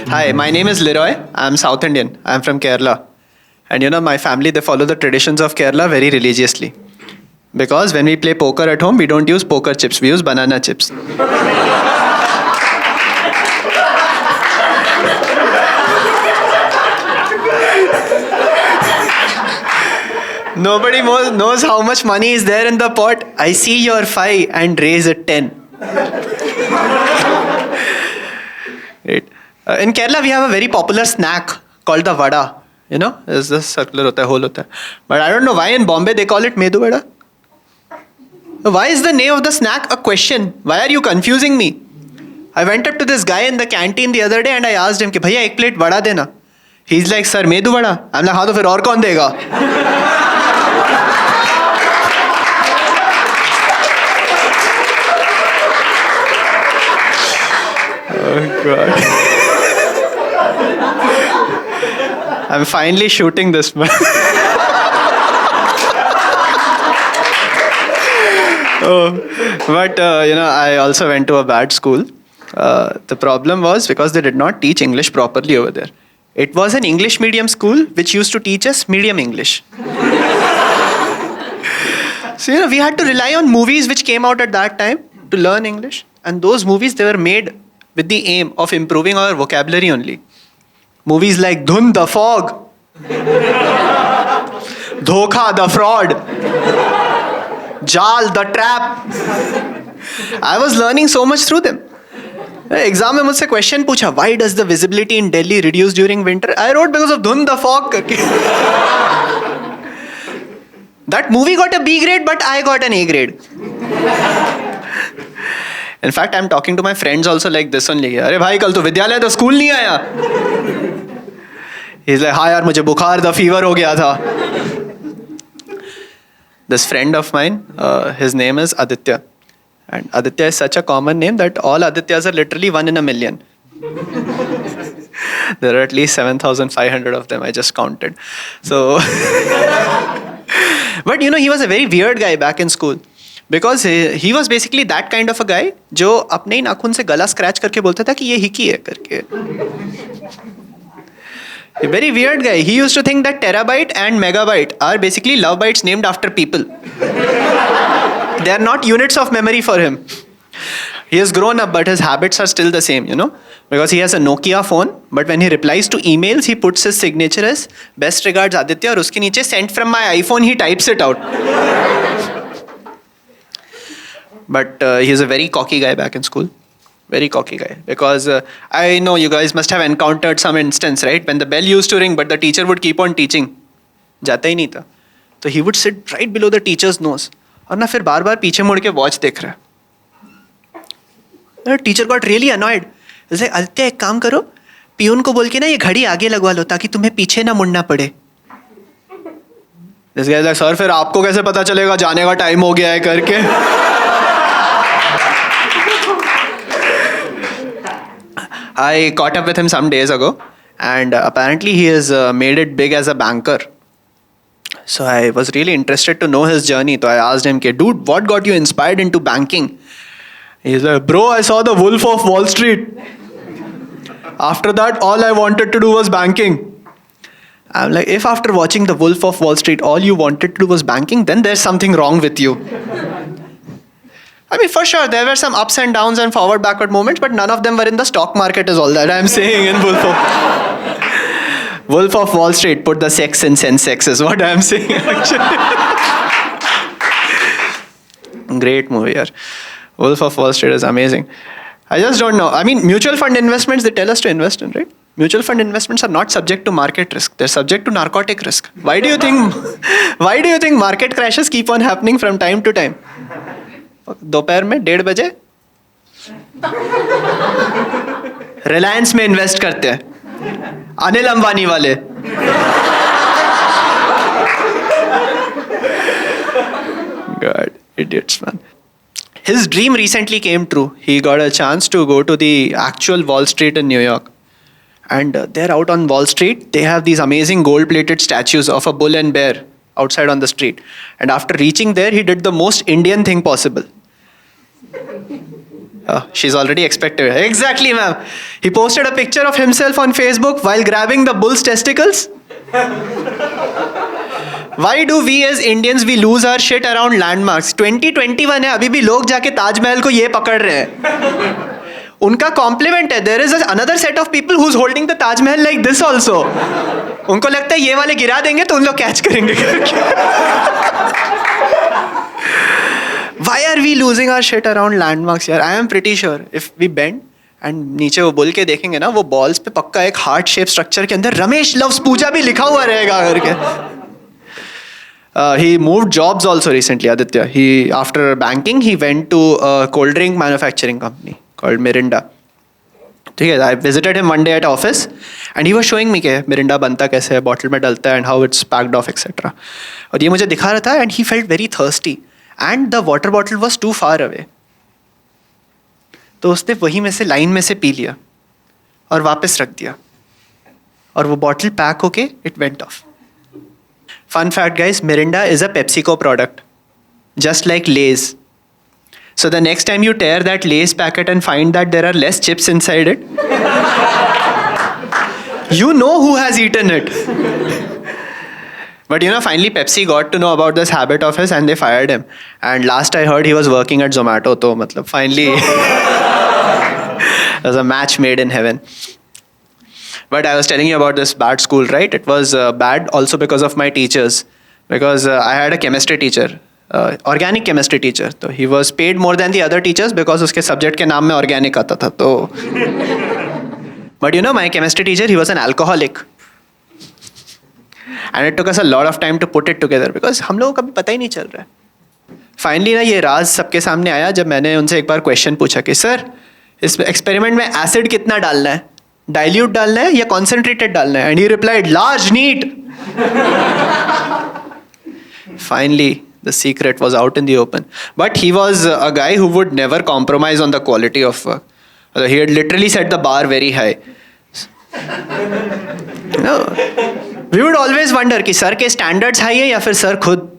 Hi, my name is Leroy. I'm South Indian. I'm from Kerala. And my family, they follow the traditions of Kerala very religiously. Because when we play poker at home, we don't use poker chips, we use banana chips. Nobody knows how much money is there in the pot. I see your 5 and raise a 10. Great. In Kerala, we have a very popular snack called the vada. It's this circular hota hai, hole hota hai. But I don't know why in Bombay they call it medu vada. Why is the name of the snack a question? Why are you confusing me? I went up to this guy in the canteen the other day and I asked him, Bhaiya, ek plate vada dena. He's like, sir, medu vada. I'm like, हाँ तो फिर और कौन देगा? Oh God. I'm finally shooting this man. But I also went to a bad school. The problem was because they did not teach English properly over there. It was an English medium school which used to teach us medium English. So we had to rely on movies which came out at that time to learn English. And those movies, they were made with the aim of improving our vocabulary only. Movies like Dhun the Fog, Dhokha the Fraud, Jal the Trap. I was learning so much through them. Exam में मुझसे question पूछा, why does the visibility in Delhi reduce during winter? I wrote because of Dhun the Fog. That movie got a B grade, but I got an A grade. In fact, I'm talking to my friends also like this only. अरे भाई कल तो विद्यालय तो school नहीं आया. He's like, हाँ यार मुझे बुखार the fever हो गया था. This friend of mine, his name is Aditya. And Aditya is such a common name that all Adityas are literally 1 in a million. There are at least 7,500 of them, I just counted. So, but he was a very weird guy back in school. Because he was basically that kind of a guy जो अपने ही नाखून से गला scratch करके बोलता था कि ये हिकी है करके. A very weird guy. He used to think that terabyte and megabyte are basically love bites named after people. They are not units of memory for him. He has grown up, but his habits are still the same, Because he has a Nokia phone, but when he replies to emails, he puts his signature as best regards Aditya और उसके नीचे sent from my iPhone, he types it out. But he is a very cocky guy back in school. Very cocky guy. Because I know you guys must have encountered some instance, right? When the bell used to ring, but the teacher would keep on teaching. जाता ही नहीं था. So he would sit right below the teacher's nose. और ना फिर बार बार पीछे मुड़ के watch देख रहा है. The teacher got really annoyed. जैसे आदित्य एक काम करो, पियून को बोल के ना ये घड़ी आगे लगवा लो ताकि तुम्हें पीछे ना मुड़ना पड़े. This guy is like, sir फिर आपको कैसे पता चलेगा जाने का टाइम हो गया है करके. I caught up with him some days ago, and apparently he has made it big as a banker. So I was really interested to know his journey. So I asked him, dude, what got you inspired into banking? He's like, bro, I saw The Wolf of Wall Street. After that, all I wanted to do was banking. I'm like, if after watching The Wolf of Wall Street, all you wanted to do was banking, then there's something wrong with you. I mean, for sure, there were some ups and downs and forward, backward moments, but none of them were in the stock market is all that I'm saying in Wolf of Wall Street, put the sex in Sensex is what I'm saying actually. Great movie, yaar. Wolf of Wall Street is amazing. I just don't know. I mean, mutual fund investments, they tell us to invest in, right? Mutual fund investments are not subject to market risk. They're subject to narcotic risk. Why do you think market crashes keep on happening from time to time? दोपहर में 1:30 बजे रिलायंस में invest करते हैं अनिल अंबानी वाले. God, idiots, man. His dream recently came true. He got a chance to go to the actual Wall Street in New York. And there out on Wall Street, they have these amazing gold-plated statues of a bull and bear outside on the street. And after reaching there, he did the most Indian thing possible. She's already expected. Exactly, ma'am. He posted a picture of himself on Facebook while grabbing the bull's testicles. Why do we as Indians we lose our shit around landmarks? 2021 है, अभी भी लोग जाके ताजमहल को ये पकड़ रहे हैं. उनका कॉम्प्लीमेंट है. There is another set of people who's holding the Taj Mahal like this also. उनको लगता है ये वाले गिरा देंगे तो उन लोग कैच करेंगे. Why are we losing our shit around landmarks यार? I am pretty sure if we bend and नीचे वो बुल के देखेंगे ना, वो बॉल्स पे पक्का एक हार्ट शेप स्ट्रक्चर के अंदर रमेश लव्स पूजा भी लिखा हुआ रहेगा करके. He moved jobs also recently, Aditya. After banking, he went to a cold drink manufacturing company called Mirinda. Okay, I visited him one day at office, and he was showing me कि Mirinda बनता कैसे है, bottle में डलता है, and how it's packed off, etc. और ये मुझे दिखा रहा था, and he felt very thirsty, and the water bottle was too far away. तो उसने वही में से लाइन में से पी लिया और वापस रख दिया, और वो बॉटल पैक होके it went off. Fun fact, guys, Mirinda is a PepsiCo product, just like Lay's. So the next time you tear that Lay's packet and find that there are less chips inside it, you know who has eaten it. But finally Pepsi got to know about this habit of his and they fired him. And last I heard he was working at Zomato, so matlab finally it was a match made in heaven. But I was telling you about this bad school, right? It was bad also because of my teachers. Because I had a chemistry teacher, organic chemistry teacher. So he was paid more than the other teachers because उसके subject के नाम में organic आता था. तो but my chemistry teacher, he was an alcoholic. And it took us a lot of time to put it together because हम लोगों को कभी पता ही नहीं चल रहा है. Finally ना ये राज सबके सामने आया जब मैंने उनसे एक बार क्वेश्चन पूछा कि सर इस एक्सपेरिमेंट में एसिड कितना डालना है, डाइल्यूट डालना है या कॉन्सेंट्रेटेड डालना है. And he replied large neat. Finally the secret was out in the open. But he was a guy who would never compromise on the quality of work. He had literally set the bar very high. No. We would always wonder कि sir के standards high है या फिर sir खुद.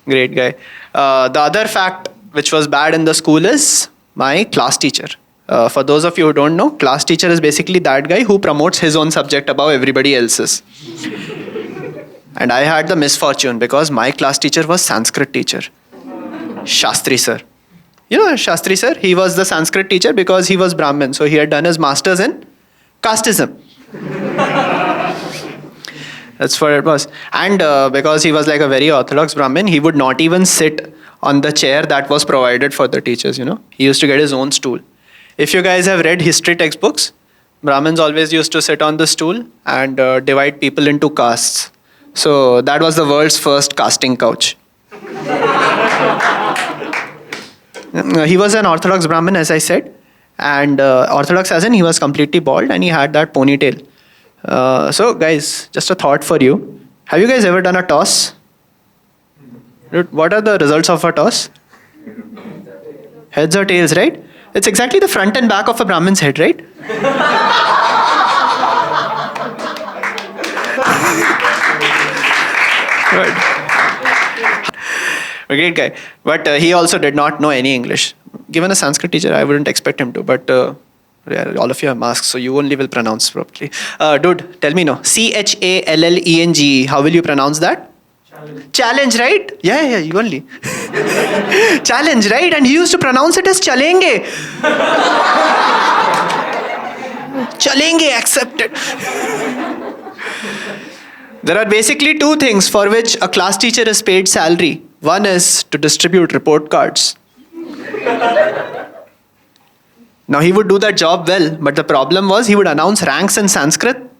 Great guy. The other fact which was bad in the school is my class teacher. For those of you who don't know, class teacher is basically that guy who promotes his own subject above everybody else's. And I had the misfortune because my class teacher was Sanskrit teacher, Shastri sir. Shastri sir, he was the Sanskrit teacher because he was Brahmin. So he had done his masters in casteism. That's what it was. And because he was like a very orthodox Brahmin, he would not even sit on the chair that was provided for the teachers, He used to get his own stool. If you guys have read history textbooks, Brahmins always used to sit on the stool and divide people into castes. So that was the world's first casting couch. He was an orthodox Brahmin, as I said. And orthodox as in he was completely bald and he had that ponytail. So guys, just a thought for you. Have you guys ever done a toss? What are the results of a toss? Heads or tails, right? It's exactly the front and back of a Brahmin's head, right? Good. A great guy. But he also did not know any English. Given a Sanskrit teacher, I wouldn't expect him to. But all of you have masks, so you only will pronounce properly. Dude, tell me no. Challenge. How will you pronounce that? Challenge, right? Yeah, you only. Challenge, right? And he used to pronounce it as chalenge. Chalenge, accepted. There are basically two things for which a class teacher is paid salary. One is to distribute report cards. Now he would do that job well, but the problem was he would announce ranks in Sanskrit.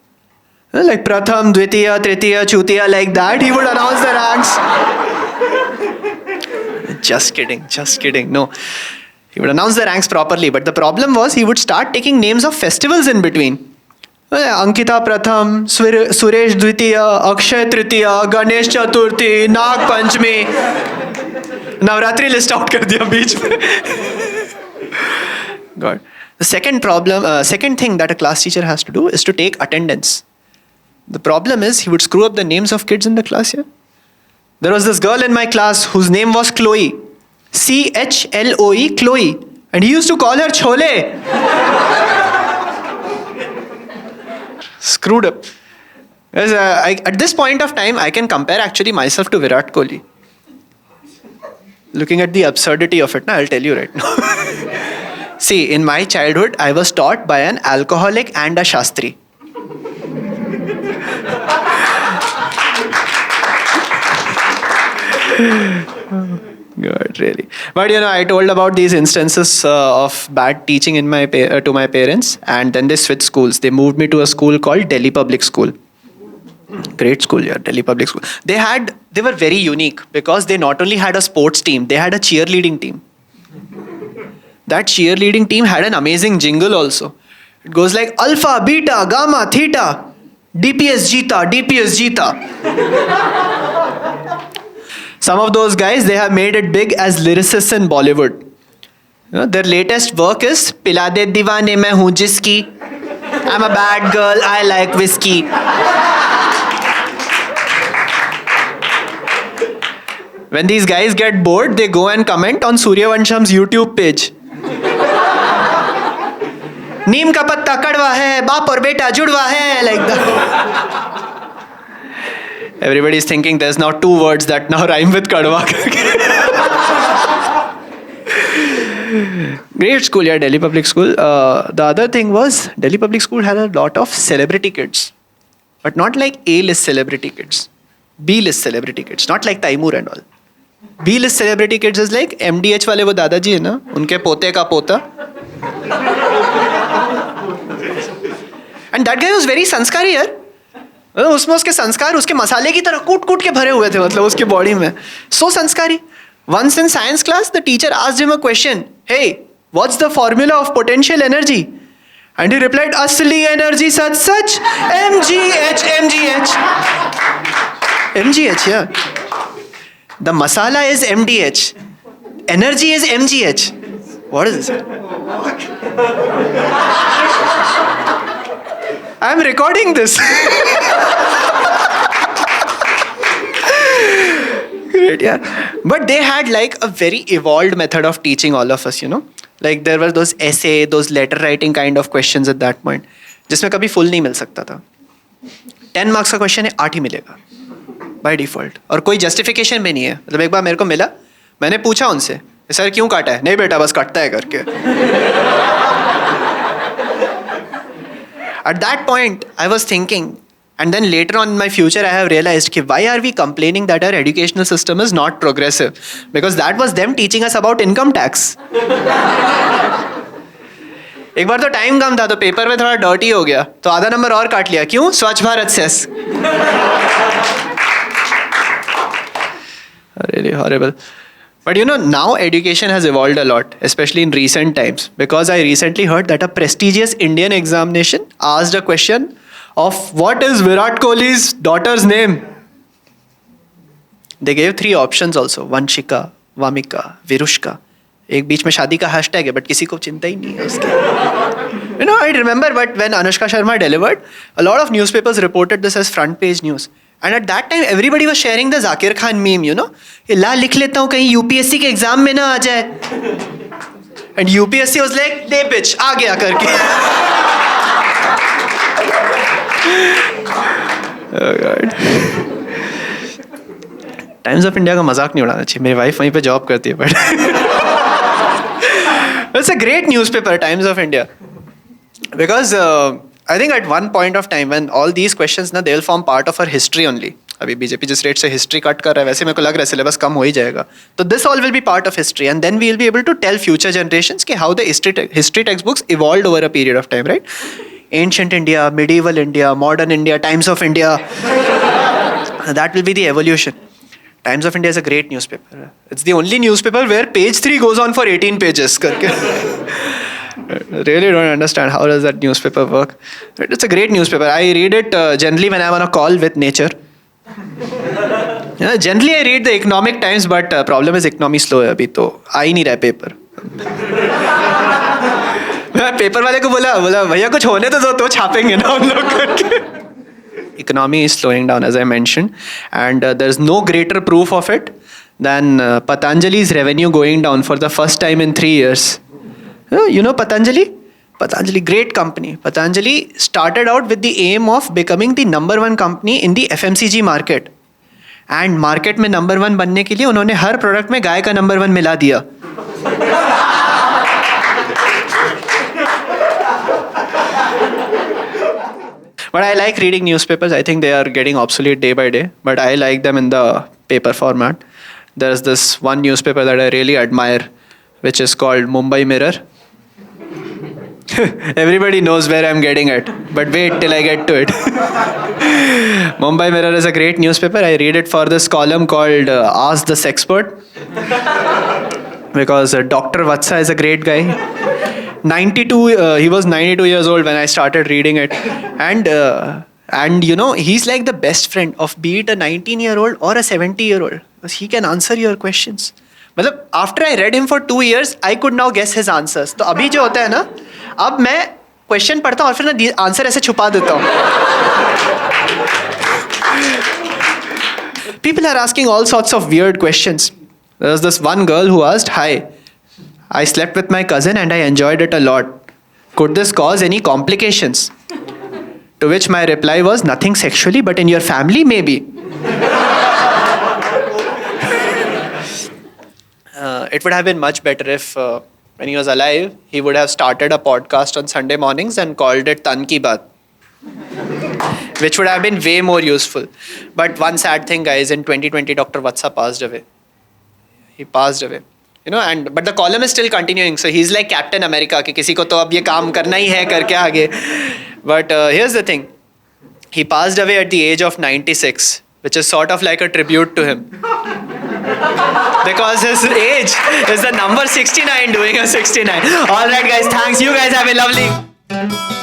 Like Pratham, Dvitiya, Tritiya, Chutiya, like that. He would announce the ranks. Just kidding. No. He would announce the ranks properly. But the problem was he would start taking names of festivals in between. Ankita Pratham, Suresh Dvitiya, Akshay Tritiya, Ganesh Chaturthi, Nag Panchami. Navratri list out kar diya beech mein. God. The second thing that a class teacher has to do is to take attendance. The problem is he would screw up the names of kids in the class here. There was this girl in my class whose name was Chloe. Chloe, Chloe. And he used to call her Chole. Screwed up. Because, at this point of time, I can compare actually myself to Virat Kohli. Looking at the absurdity of it, I'll tell you right now. See, in my childhood, I was taught by an alcoholic and a Shastri. God, really. But I told about these instances of bad teaching in to my parents, and then they switched schools. They moved me to a school called Delhi Public School. Great school, yeah, Delhi Public School. They were very unique because they not only had a sports team, they had a cheerleading team. That cheerleading team had an amazing jingle also. It goes like Alpha, Beta, Gamma, Theta, DPS Jeeta, DPS Jeeta. Some of those guys, they have made it big as lyricists in Bollywood. Their latest work is Pila de Diwane Main Hu Jiski. I'm a bad girl, I like whiskey. When these guys get bored, they go and comment on Suryawansham's YouTube page. नीम का पत्ता कड़वा है, बाप और बेटा जुड़वा है, like that. Everybody is thinking there's now 2 words that now rhyme with kadwa. Great school, yeah, Delhi Public School. The other thing was Delhi Public School had a lot of celebrity kids, but not like A-list celebrity kids, B-list celebrity kids, not like Taimur and all. B-list celebrity kids is like MDH वाले वो दादाजी है ना, उनके पोते का पोता. And that guy was very संस्कारी यार. उसमें उसके संस्कार उसके मसाले की तरह कूट कूट के भरे हुए थे, मतलब उसके बॉडी में. So संस्कारी. Once in science class, the teacher asked him a question. Hey, what's the formula of potential energy? And he replied, Asli energy such such, MGH, MGH. MGH, yeah. The masala is MDH. Energy is MGH. What is this? I'm recording this. Great, yeah. But they had like a very evolved method of teaching all of us, Like there were those essay, those letter writing kind of questions at that point. जिसमें कभी full नहीं मिल सकता था. 10 marks का question है, 8 ही मिलेगा. By default. और कोई justification भी नहीं है. मतलब एक बार मेरे को मिला, मैंने पूछा उनसे, सर क्यों काटा है? नहीं बेटा बस कटता है करके. At that point, I was thinking, and then later on in my future, I have realized, why are we complaining that our educational system is not progressive? Because that was them teaching us about income tax. एक बार तो time कम था, तो paper में थोड़ा dirty हो गया, तो आधा नंबर और काट लिया. क्यों? Swachh Bharat cess. Really horrible. But now education has evolved a lot, especially in recent times, because I recently heard that a prestigious Indian examination asked a question of what is Virat Kohli's daughter's name? They gave 3 options also, Vanshika, Vamika, Virushka. एक बीच में शादी का hashtag है, but किसी को चिंता ही नहीं है उसके. I remember, but when Anushka Sharma delivered, a lot of newspapers reported this as front page news. And at that time, everybody was sharing the Zakir Khan meme, कि ला लिख लेता हूँ कहीं UPSC के एग्जाम में ना आ जाए. And UPSC was like, ले bitch, आ गया करके. Oh God. Times of India का मजाक नहीं उड़ाना चाहिए. मेरी वाइफ वहीं पे जॉब करती है, but it's a great newspaper, Times of India, because I think at one point of time when all these questions they'll form part of our history only. अभी बीजेपी जिस रेट से history cut कर रहा है, वैसे मेरे को लग रहा है सिलेबस कम हो ही जाएगा. तो this all will be part of history, and then we will be able to tell future generations कि how the history text books evolved over a period of time, right? Ancient India, medieval India, modern India, Times of India. That will be the evolution. Times of India is a great newspaper. It's the only newspaper where page 3 goes on for 18 pages. Really don't understand how does that newspaper work. It's a great newspaper. I read it generally when I'm on a call with nature. Generally I read the Economic Times, but problem is economy slow है अभी, तो आ ही नहीं रहा paper. मैं paper वाले को बोला भैया कुछ होने तो छापेंगे ना हम लोग करके. Economy is slowing down, as I mentioned, and there is no greater proof of it than Patanjali's revenue going down for the first time in 3 years. You know Patanjali? Patanjali, great company. Patanjali started out with the aim of becoming the number one company in the FMCG market. And market में number one बनने के लिए उन्होंने हर product में गाय का number one मिला दिया. But I like reading newspapers. I think they are getting obsolete day by day. But I like them in the paper format. There's this one newspaper that I really admire, which is called Mumbai Mirror. Everybody knows where I'm getting at, but wait till I get to it. Mumbai Mirror is a great newspaper. I read it for this column called Ask the Sexpert. Because Dr. Vatsa is a great guy. 92, he was 92 years old when I started reading it. And you know, he's like the best friend of be it a 19-year-old or a 70-year-old. Because he can answer your questions. मतलब after I read him for 2 years, I could now guess his answers. तो अभी जो होता है ना, अब मैं question पढ़ता हूँ और फिर ना आंसर ऐसे छुपा देता हूँ. People are asking all sorts of weird questions. There was this one girl who asked, "Hi, I slept with my cousin and I enjoyed it a lot. Could this cause any complications?" To which my reply was, "Nothing sexually, but in your family, maybe." It would have been much better if, when he was alive, he would have started a podcast on Sunday mornings and called it Tan Ki Baat, which would have been way more useful. But one sad thing, guys, in 2020, Dr. Vatsa passed away. He passed away. You know, but the column is still continuing. So he's like Captain America, कि किसी को तो अब ये काम करना ही है करके आगे. But here's the thing. He passed away at the age of 96, which is sort of like a tribute to him. Because his age is the number 69 doing a 69. All right, guys. Thanks. You guys have a lovely...